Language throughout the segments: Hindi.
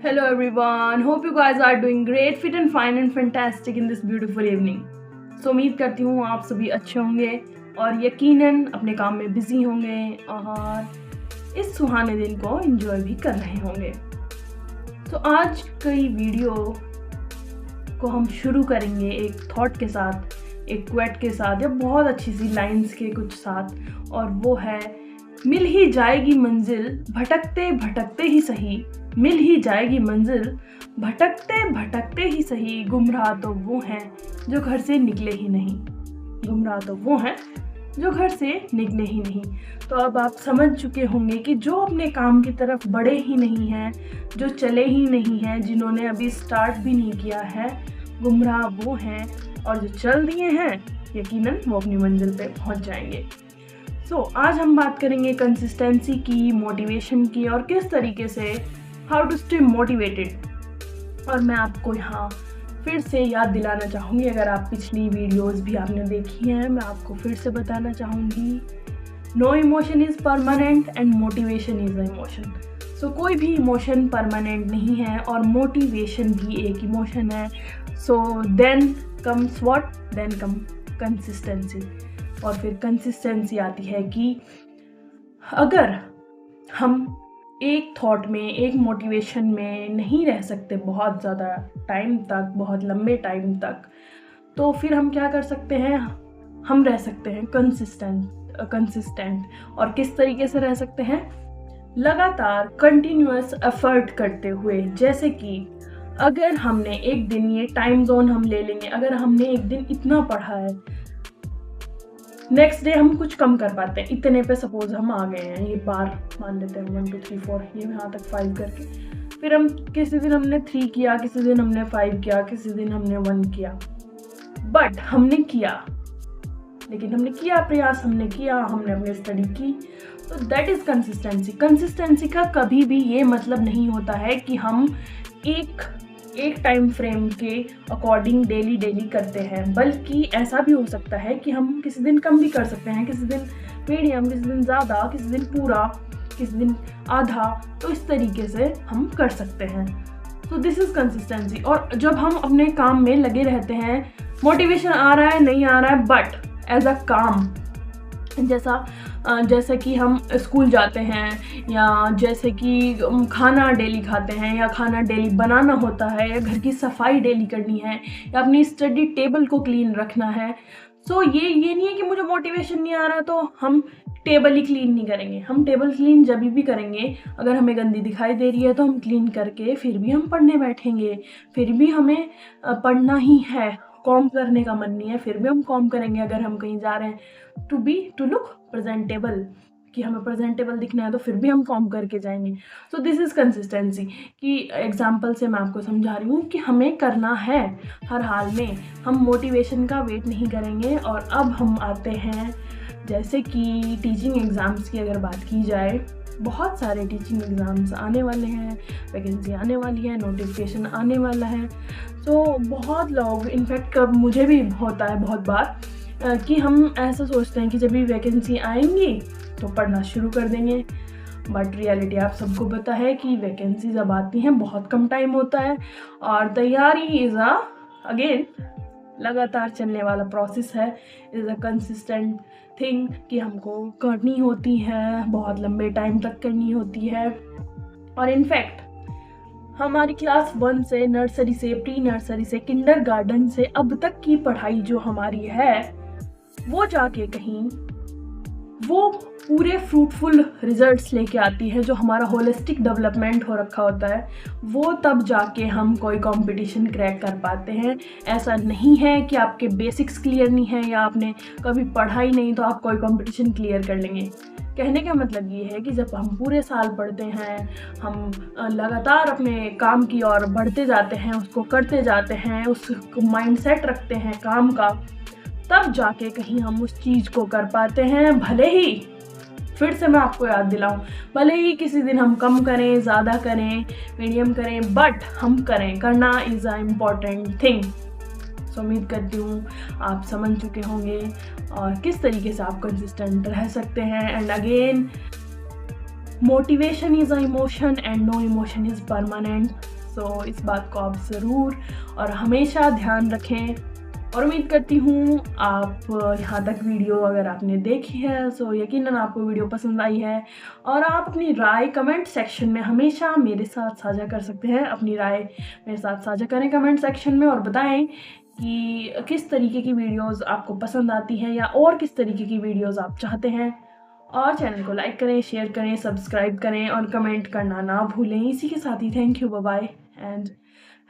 Hello everyone, hope you guys are doing great, fit and fine and fantastic in this beautiful evening. So उम्मीद करती हूँ आप सभी अच्छे होंगे और यकीनन अपने काम में बिजी होंगे और इस सुहाने दिन को एंजॉय भी कर रहे होंगे। तो आज की वीडियो को हम शुरू करेंगे एक थॉट के साथ, एक क्वेट के साथ या बहुत अच्छी सी लाइंस के कुछ साथ, और वो है मिल ही जाएगी मंजिल भटकते भटकते ही सही, मिल ही जाएगी मंजिल भटकते भटकते ही सही, गुमराह तो वो हैं जो घर से निकले ही नहीं, गुमराह तो वो हैं जो घर से निकले ही नहीं। तो अब आप समझ चुके होंगे कि जो अपने काम की तरफ बढ़े ही नहीं हैं, जो चले ही नहीं हैं, जिन्होंने अभी स्टार्ट भी नहीं किया है, गुमराह वो हैं, और जो चल दिए हैं यकीनन वो अपनी मंजिल पे पहुंच जाएंगे। आज हम बात करेंगे कंसिस्टेंसी की, मोटिवेशन की, और किस तरीके से हाउ टू स्टे मोटिवेटेड। और मैं आपको यहाँ फिर से याद दिलाना चाहूँगी, अगर आप पिछली वीडियोस भी आपने देखी हैं, मैं आपको फिर से बताना चाहूँगी, no emotion is permanent and motivation is a emotion. कोई भी इमोशन परमानेंट नहीं है और मोटिवेशन भी एक इमोशन है। Then comes what, then come consistency. और फिर कंसिस्टेंसी आती है कि अगर हम एक थॉट में, एक मोटिवेशन में नहीं रह सकते बहुत ज़्यादा टाइम तक, बहुत लंबे टाइम तक, तो फिर हम क्या कर सकते हैं, हम रह सकते हैं कंसिस्टेंट। और किस तरीके से रह सकते हैं, लगातार कंटिन्यूअस एफर्ट करते हुए। जैसे कि अगर हमने एक दिन, ये टाइम जोन हम ले लेंगे, अगर हमने एक दिन इतना पढ़ा है, नेक्स्ट डे हम कुछ कम कर पाते हैं, इतने पे सपोज हम आ गए हैं, ये बार मान लेते हैं 1 2 3 4, ये यहाँ तक 5 करके, फिर हम किसी दिन हमने 3 किया, किसी दिन हमने 5 किया, किसी दिन हमने 1 किया, बट हमने किया, लेकिन हमने किया, प्रयास हमने किया, हमने अपनी स्टडी की। तो दैट इज़ कंसिस्टेंसी। कंसिस्टेंसी का कभी भी ये मतलब नहीं होता है कि हम एक टाइम फ्रेम के अकॉर्डिंग डेली करते हैं, बल्कि ऐसा भी हो सकता है कि हम किसी दिन कम भी कर सकते हैं, किसी दिन मीडियम, किसी दिन ज़्यादा, किसी दिन पूरा, किसी दिन आधा। तो इस तरीके से हम कर सकते हैं। This is consistency. और जब हम अपने काम में लगे रहते हैं, मोटिवेशन आ रहा है नहीं आ रहा है, बट एज अ काम, जैसे कि हम स्कूल जाते हैं, या जैसे कि खाना डेली खाते हैं, या खाना डेली बनाना होता है, या घर की सफाई डेली करनी है, या अपनी स्टडी टेबल को क्लीन रखना है। ये नहीं है कि मुझे मोटिवेशन नहीं आ रहा तो हम टेबल ही क्लीन नहीं करेंगे। हम टेबल क्लीन जब भी करेंगे, अगर हमें गंदी दिखाई दे रही है तो हम क्लीन करके फिर भी हम पढ़ने बैठेंगे, फिर भी हमें पढ़ना ही है, कॉम करने का मन नहीं है फिर भी हम कॉम करेंगे। अगर हम कहीं जा रहे हैं टू लुक प्रेजेंटेबल, कि हमें प्रेजेंटेबल दिखना है, तो फिर भी हम कॉम करके जाएंगे। This is consistency. कि एग्जाम्पल से मैं आपको समझा रही हूँ कि हमें करना है हर हाल में, हम मोटिवेशन का वेट नहीं करेंगे। और अब हम आते हैं, जैसे कि टीचिंग एग्ज़ाम्स की अगर बात की जाए, बहुत सारे टीचिंग एग्ज़ाम्स आने वाले हैं, वैकेंसी आने वाली है, नोटिफिकेशन आने वाला है। बहुत लोग, इनफैक्ट कब मुझे भी होता है बहुत बार, कि हम ऐसा सोचते हैं कि जब भी वैकेंसी आएंगी तो पढ़ना शुरू कर देंगे, बट रियलिटी आप सबको पता है कि वैकेंसी जब आती हैं बहुत कम टाइम होता है, और तैयारी इज़ अगेन लगातार चलने वाला प्रोसेस है, इज़ अ कंसिस्टेंट थिंग कि हमको करनी होती है, बहुत लंबे टाइम तक करनी होती है। और इनफैक्ट हमारी क्लास 1 से, नर्सरी से, प्री नर्सरी से, किंडरगार्टन से अब तक की पढ़ाई जो हमारी है, वो जाके कहीं वो पूरे फ्रूटफुल रिजल्ट्स लेके आती है। जो हमारा होलिस्टिक डेवलपमेंट हो रखा होता है, वो तब जाके हम कोई कंपटीशन क्रैक कर पाते हैं। ऐसा नहीं है कि आपके बेसिक्स क्लियर नहीं है या आपने कभी पढ़ा ही नहीं तो आप कोई कंपटीशन क्लियर कर लेंगे। कहने का मतलब ये है कि जब हम पूरे साल पढ़ते हैं, हम लगातार अपने काम की ओर बढ़ते जाते हैं, उसको करते जाते हैं, उस माइंडसेट रखते हैं काम का, तब जाके कहीं हम उस चीज़ को कर पाते हैं। भले ही, फिर से मैं आपको याद दिलाऊं, भले ही किसी दिन हम कम करें, ज़्यादा करें, मीडियम करें, बट हम करें। करना इज़ अ इम्पॉर्टेंट थिंग। उम्मीद करती हूँ आप समझ चुके होंगे और किस तरीके से आप कंसिस्टेंट रह सकते हैं। And again motivation is a emotion and no emotion is permanent. So इस बात को आप ज़रूर और हमेशा ध्यान रखें। और उम्मीद करती हूँ आप यहाँ तक वीडियो अगर आपने देखी है सो यकीनन आपको वीडियो पसंद आई है, और आप अपनी राय कमेंट सेक्शन में हमेशा मेरे साथ साझा कर सकते हैं। अपनी राय मेरे साथ साझा करें कमेंट सेक्शन में और बताएं कि किस तरीके की वीडियोस आपको पसंद आती हैं या और किस तरीके की वीडियोस आप चाहते हैं। और चैनल को लाइक करें, शेयर करें, सब्सक्राइब करें और कमेंट करना ना भूलें। इसी के साथ ही thank you, bye bye and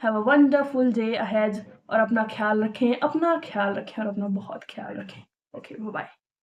have a wonderful day ahead. और अपना ख्याल रखें और अपना बहुत ख्याल रखें। Okay, bye bye.